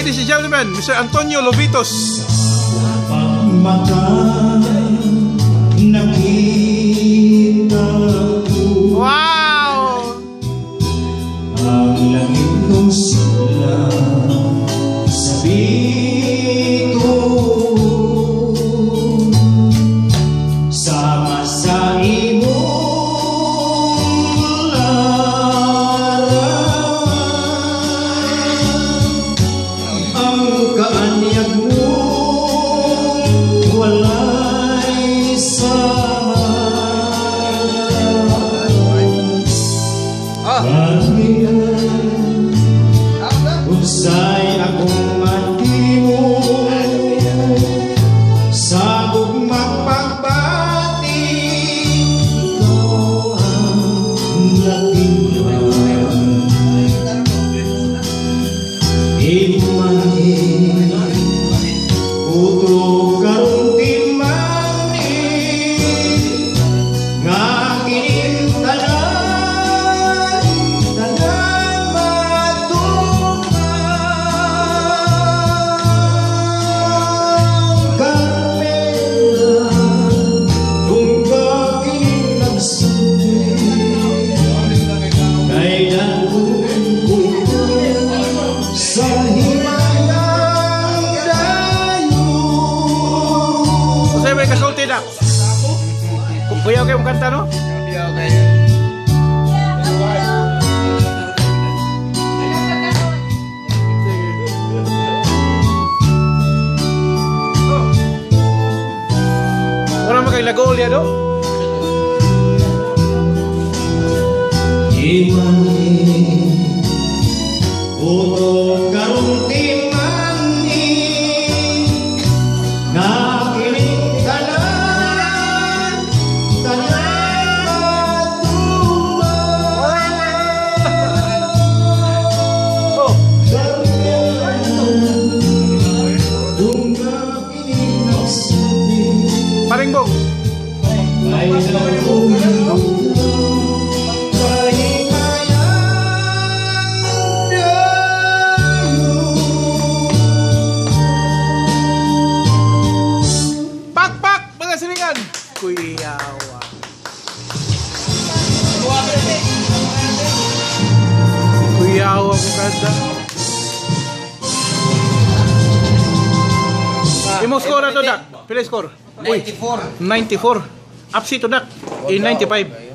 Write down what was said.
Ladies and gentlemen, Mr. Antonio Lovitos. Wow! Ang langit kong sila sa bito, sama sa imong laran, ang kaanyag mo walay sama. Usay akong matimo sa gugmang pagbati, ikaw ang lakihan. Imahin utro karong timanin nga kining tanan sa himayang dayo. Kasi may kasulti na. Kuyaw kayo mong kanta, no? Kuyaw kayo. Wala mo kayo lagol yan, no? Imanin utro karong timanin nga kining tanan matuman. Oh, Kung nga kining nagsabi Paringbong. ay naulong Kuyawa. Kuyawa ko kanta. Imong score na to, Dak. Pila score? 94. 94. Upsi to, Dak. In 95.